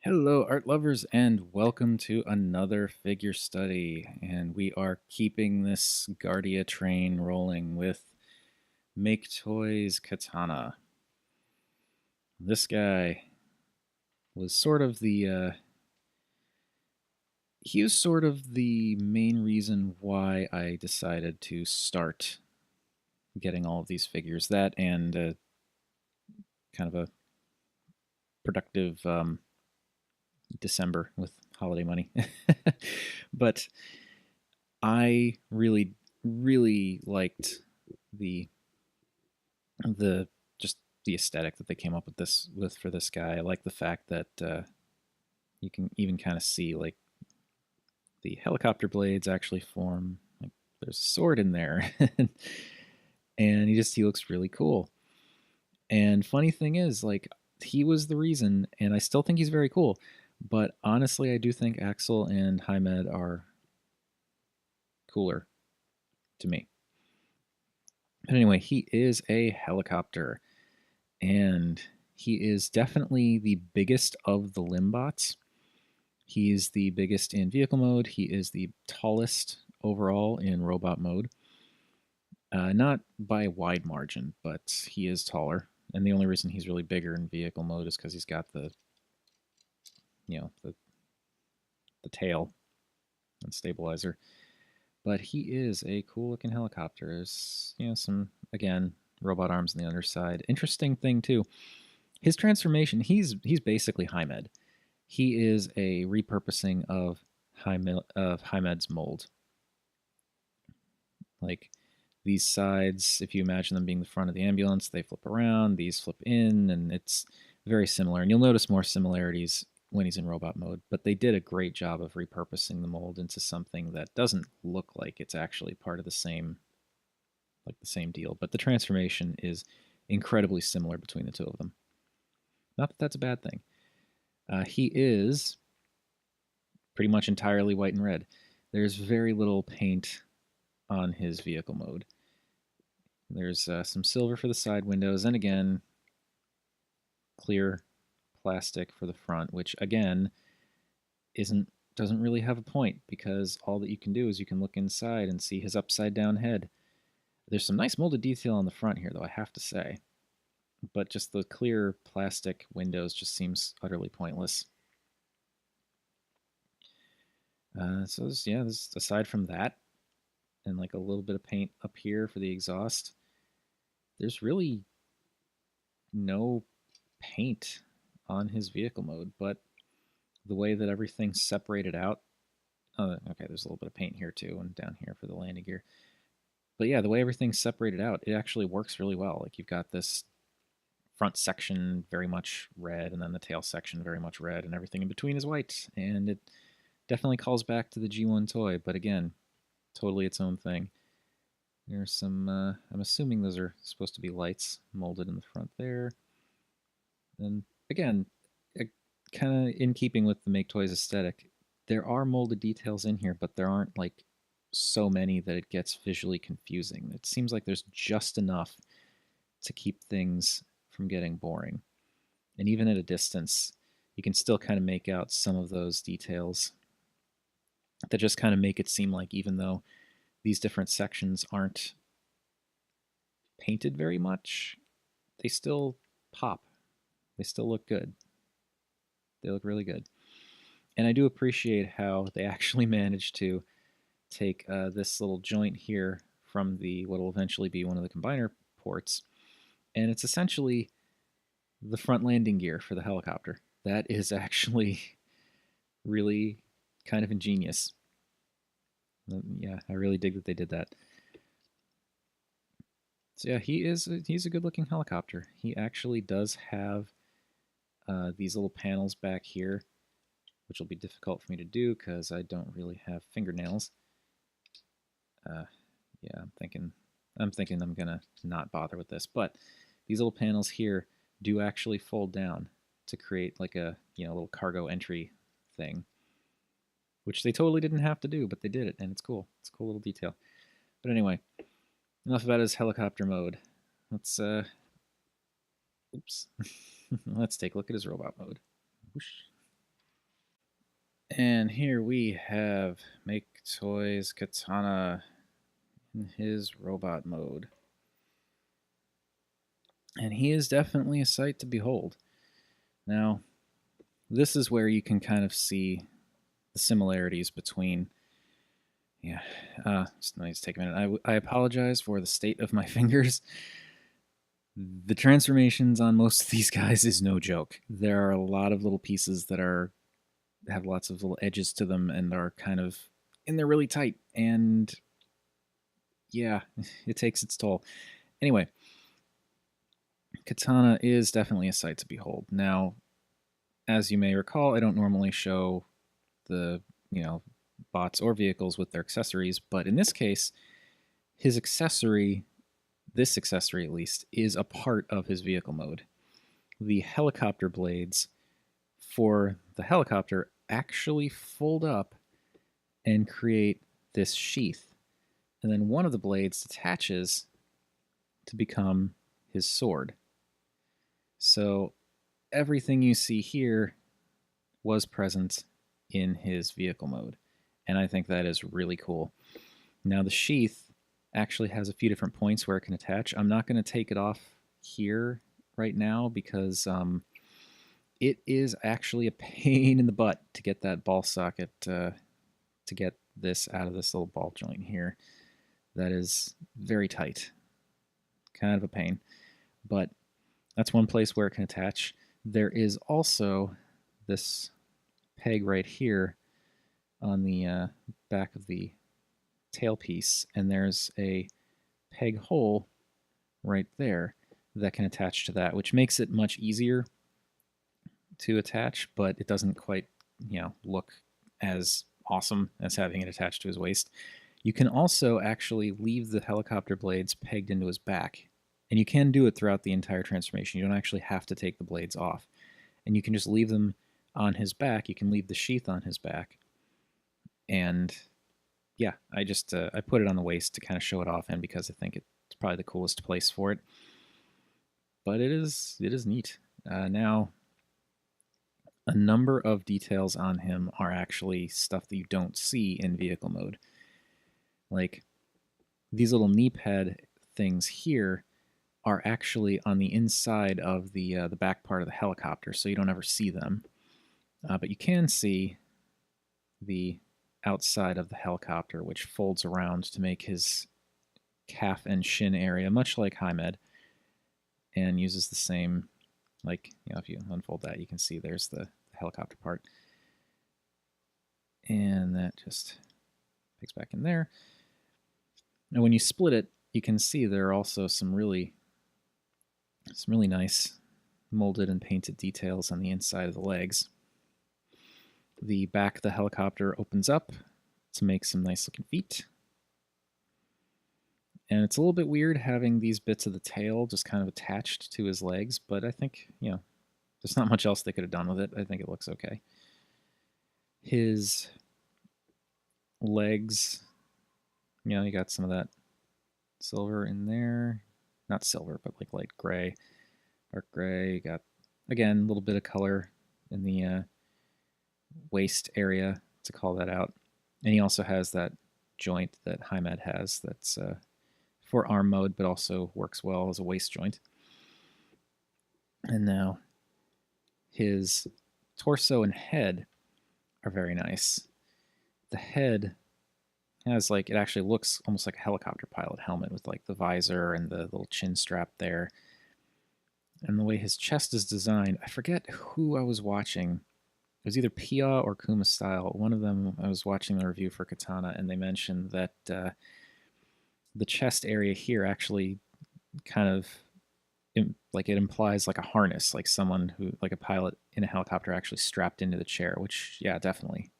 Hello, art lovers, and welcome to another figure study. And we are keeping this Guardia train rolling with Make Toys Katana. This guy was sort of the main reason why I decided to start getting all of these figures. That and kind of a productive December with holiday money. But I really liked the the just the aesthetic that they came up with for this guy. I like the fact that you can even kind of see like the helicopter blades actually form. Like there's a sword in there, and he looks really cool. And funny thing is, like he was the reason, and I still think he's very cool. But honestly, I do think Axel and Hymed are cooler to me. But anyway, he is a helicopter, and he is definitely the biggest of the Limbots. He's the biggest in vehicle mode. He is the tallest overall in robot mode. Not by a wide margin, but he is taller. And the only reason he's really bigger in vehicle mode is because he's got you know, the tail and stabilizer. But he is a cool looking helicopter. There's, some, again, robot arms on the underside. Interesting thing, too. His transformation, he's basically Hymed. He is a repurposing of Hymed's mold. Like these sides, if you imagine them being the front of the ambulance, they flip around, these flip in, and it's very similar. And you'll notice more similarities when he's in robot mode, but they did a great job of repurposing the mold into something that doesn't look like it's actually part of the same deal. But the transformation is incredibly similar between the two of them. Not that that's a bad thing. He is pretty much entirely white and red. There's very little paint on his vehicle mode. There's some silver for the side windows, and again, clear plastic for the front, which again isn't doesn't really have a point because all that you can do is you can look inside and see his upside down head. There's some nice molded detail on the front here, though, I have to say, but just the clear plastic windows just seems utterly pointless. There's, aside from that, and like a little bit of paint up here for the exhaust, there's really no paint on his vehicle mode, but the way that everything's separated out. Okay, there's a little bit of paint here too, and down here for the landing gear. But yeah, the way everything's separated out, it actually works really well. Like you've got this front section very much red, and then the tail section very much red, and everything in between is white. And it definitely calls back to the G1 toy, but again, totally its own thing. There's some, I'm assuming those are supposed to be lights molded in the front there. And again, kind of in keeping with the Make Toys aesthetic, there are molded details in here, but there aren't like so many that it gets visually confusing. It seems like there's just enough to keep things from getting boring. And even at a distance, you can still kind of make out some of those details that just kind of make it seem like even though these different sections aren't painted very much, they still pop. They still look good. They look really good. And I do appreciate how they actually managed to take this little joint here from the what will eventually be one of the combiner ports, and it's essentially the front landing gear for the helicopter. That is actually really kind of ingenious. Yeah, I really dig that they did that. So yeah, he's a good looking helicopter. He actually does have these little panels back here, which will be difficult for me to do because I don't really have fingernails. Uh, yeah, I'm thinking I'm gonna not bother with this, but these little panels here do actually fold down to create like a little cargo entry thing, which they totally didn't have to do, but they did it, and it's cool. It's a cool little detail. But anyway, enough about his helicopter mode. Let's oops, let's take a look at his robot mode. Whoosh. And here we have Make Toys Katana in his robot mode. And he is definitely a sight to behold. Now, this is where you can kind of see the similarities between. Yeah, just let me take a minute. I apologize for the state of my fingers. The transformations on most of these guys is no joke. There are a lot of little pieces that have lots of little edges to them and are and they're really tight. And yeah, it takes its toll. Anyway, Katana is definitely a sight to behold. Now, as you may recall, I don't normally show the, bots or vehicles with their accessories, but in this case, his accessory, this accessory at least, is a part of his vehicle mode. The helicopter blades for the helicopter actually fold up and create this sheath. And then one of the blades detaches to become his sword. So everything you see here was present in his vehicle mode. And I think that is really cool. Now the sheath actually has a few different points where it can attach. I'm not going to take it off here right now because it is actually a pain in the butt to get that ball socket, to get this out of this little ball joint here. That is very tight. Kind of a pain. But that's one place where it can attach. There is also this peg right here on the back of the tailpiece, and there's a peg hole right there that can attach to that, which makes it much easier to attach, but it doesn't quite, look as awesome as having it attached to his waist. You can also actually leave the helicopter blades pegged into his back, and you can do it throughout the entire transformation. You don't actually have to take the blades off, and you can just leave them on his back. You can leave the sheath on his back, and yeah, I just I put it on the waist to kind of show it off, and because I think it's probably the coolest place for it. But it is neat. Now, a number of details on him are actually stuff that you don't see in vehicle mode. Like these little knee pad things here are actually on the inside of the back part of the helicopter, so you don't ever see them. But you can see the outside of the helicopter, which folds around to make his calf and shin area much like Hymed, and uses the same, like, if you unfold that, you can see there's the helicopter part. And that just picks back in there. Now when you split it, you can see there are also some really nice molded and painted details on the inside of the legs. The back of the helicopter opens up to make some nice looking feet. And it's a little bit weird having these bits of the tail just kind of attached to his legs, but I think, there's not much else they could have done with it. I think it looks okay. His legs, you got some of that silver in there. Not silver, but like light gray, dark gray. You got, again, a little bit of color in the waist area to call that out. And he also has that joint that Hymed has that's for arm mode, but also works well as a waist joint. And now his torso and head are very nice. The head has it actually looks almost like a helicopter pilot helmet with like the visor and the little chin strap there. And the way his chest is designed, I forget who I was watching. It was either Pia or Kuma Style. One of them, I was watching the review for Katana, and they mentioned that the chest area here actually kind of it implies like a harness, like someone who, like a pilot in a helicopter actually strapped into the chair, which, yeah, definitely.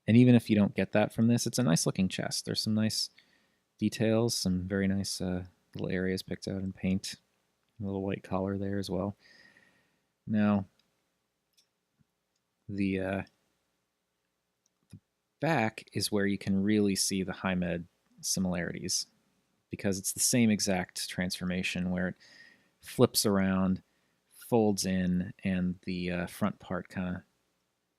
And even if you don't get that from this, it's a nice looking chest. There's some nice details, some very nice little areas picked out in paint. A little white collar there as well. Now, the back is where you can really see the Hymed similarities, because it's the same exact transformation where it flips around, folds in, and the front part kind of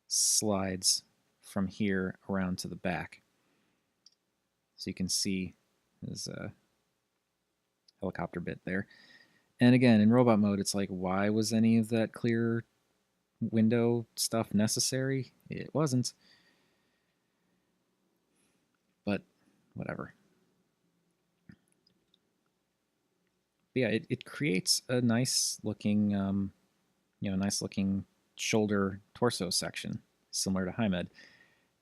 slides from here around to the back. So you can see his helicopter bit there. And again, in robot mode, it's like, why was any of that clear window stuff necessary? It wasn't. But whatever. But yeah, it creates a nice looking, nice looking shoulder torso section, similar to Hymed.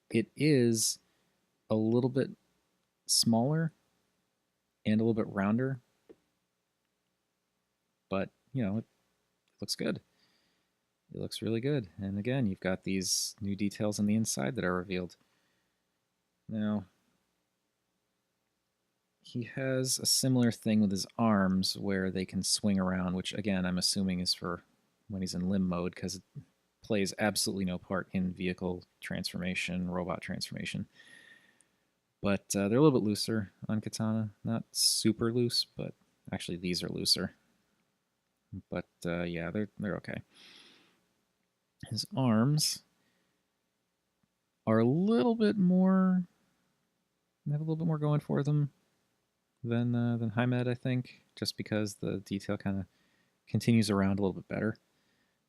It is a little bit smaller and a little bit rounder, but it looks good. It looks really good. And again, you've got these new details on the inside that are revealed. Now, he has a similar thing with his arms where they can swing around, which again, I'm assuming is for when he's in limb mode, because it plays absolutely no part in vehicle transformation, robot transformation. But they're a little bit looser on Katana. Not super loose, but actually these are looser. But yeah, they're okay. His arms are a little bit more. They have a little bit more going for them than Hymed, I think, just because the detail kind of continues around a little bit better.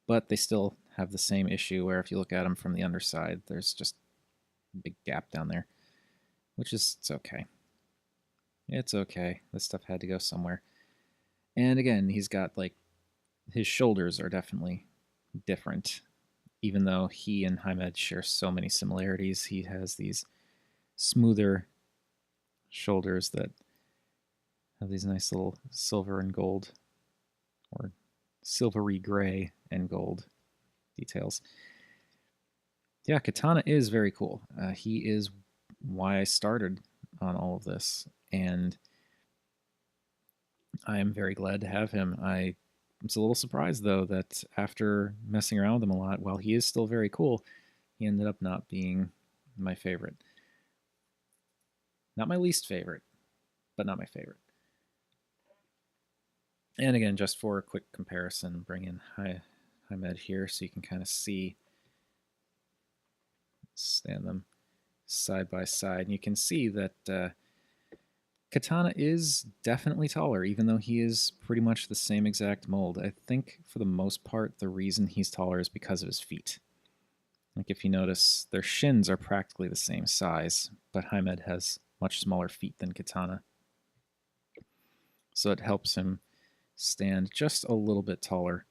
But they still have the same issue where if you look at them from the underside, there's just a big gap down there, which is, it's okay. It's okay. This stuff had to go somewhere. And again, he's got like, his shoulders are definitely different. Even though he and Hymed share so many similarities, he has these smoother shoulders that have these nice little silver and gold, or silvery gray and gold details. Yeah, Katana is very cool. He is why I started on all of this, and I am very glad to have him. I'm a little surprised, though, that after messing around with him a lot, while he is still very cool, he ended up not being my favorite. Not my least favorite, but not my favorite. And again, just for a quick comparison, bring in Hymed here so you can kind of see, stand them side by side, and you can see that Katana is definitely taller, even though he is pretty much the same exact mold. I think for the most part, the reason he's taller is because of his feet. Like if you notice, their shins are practically the same size, but Hymed has much smaller feet than Katana. So it helps him stand just a little bit taller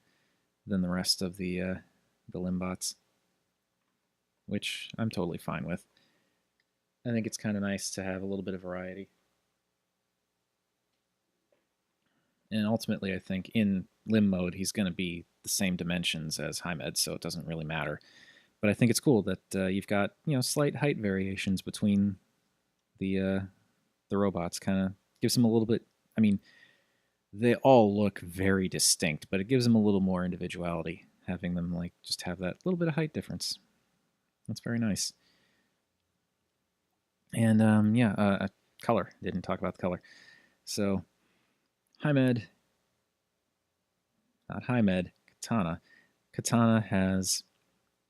than the rest of the Limbots, which I'm totally fine with. I think it's kind of nice to have a little bit of variety. And ultimately, I think in limb mode, he's going to be the same dimensions as Hymed, so it doesn't really matter. But I think it's cool that you've got slight height variations between the robots. Kind of gives them a little bit. I mean, they all look very distinct, but it gives them a little more individuality, having them like just have that little bit of height difference. That's very nice. And color. Didn't talk about the color. So Hymed, not Hymed, Katana. Katana has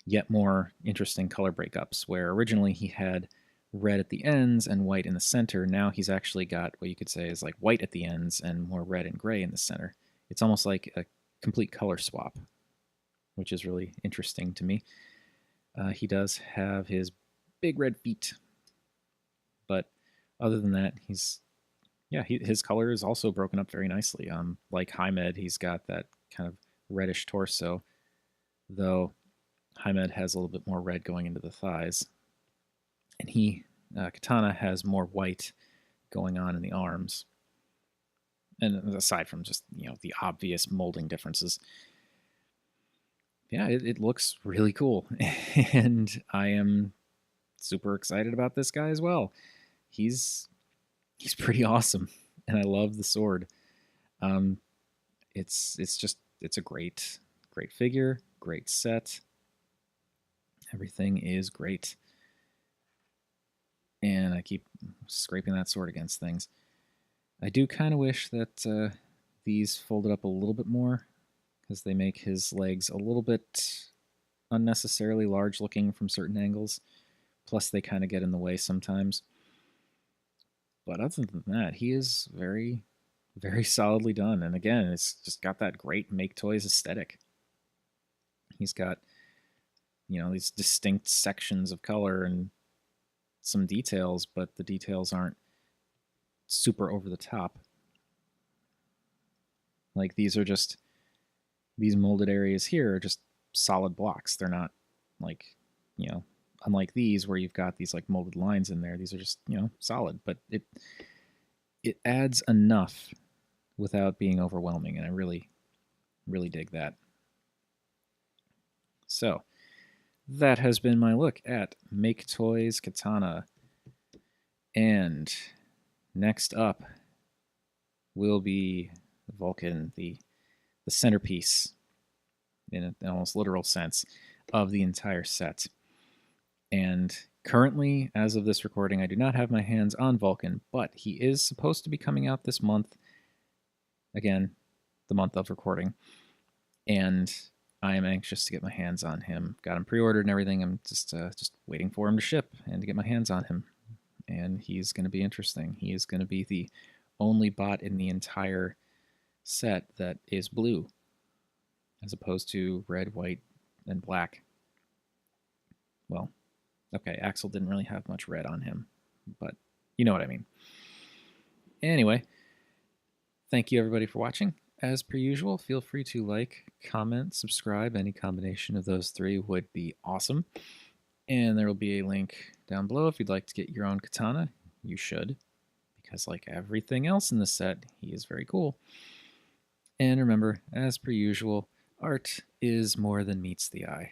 yet more interesting color breakups, where originally he had red at the ends and white in the center. Now he's actually got what you could say is like white at the ends and more red and gray in the center. It's almost like a complete color swap, which is really interesting to me. He does have his big red feet, but other than that, his color is also broken up very nicely. Like Hymed, he's got that kind of reddish torso, though Hymed has a little bit more red going into the thighs. And Katana has more white going on in the arms. And aside from just, the obvious molding differences. Yeah, it looks really cool. And I am super excited about this guy as well. He's pretty awesome, and I love the sword. It's a great figure, great set. Everything is great. And I keep scraping that sword against things. I do kind of wish that these folded up a little bit more, because they make his legs a little bit unnecessarily large looking from certain angles. Plus, they kind of get in the way sometimes. But other than that, he is very, very solidly done. And again, it's just got that great Make Toys aesthetic. He's got, these distinct sections of color and some details, but the details aren't super over the top. Like these molded areas here are just solid blocks. They're not like, unlike these where you've got these like molded lines in there. These are just, solid, but it adds enough without being overwhelming, and I really, really dig that. So that has been my look at Make Toys Katana. And next up will be Vulcan, the centerpiece, in an almost literal sense, of the entire set. And currently, as of this recording, I do not have my hands on Vulcan, but he is supposed to be coming out this month. Again, the month of recording. And I am anxious to get my hands on him. Got him pre-ordered and everything. I'm just waiting for him to ship and to get my hands on him. And he's going to be interesting. He is going to be the only bot in the entire set that is blue, as opposed to red, white, and black. Well, okay, Axel didn't really have much red on him, but you know what I mean. Anyway, thank you everybody for watching. As per usual, feel free to like, comment, subscribe. Any combination of those three would be awesome. And there will be a link down below if you'd like to get your own katana. You should, because like everything else in the set, he is very cool. And remember, as per usual, art is more than meets the eye.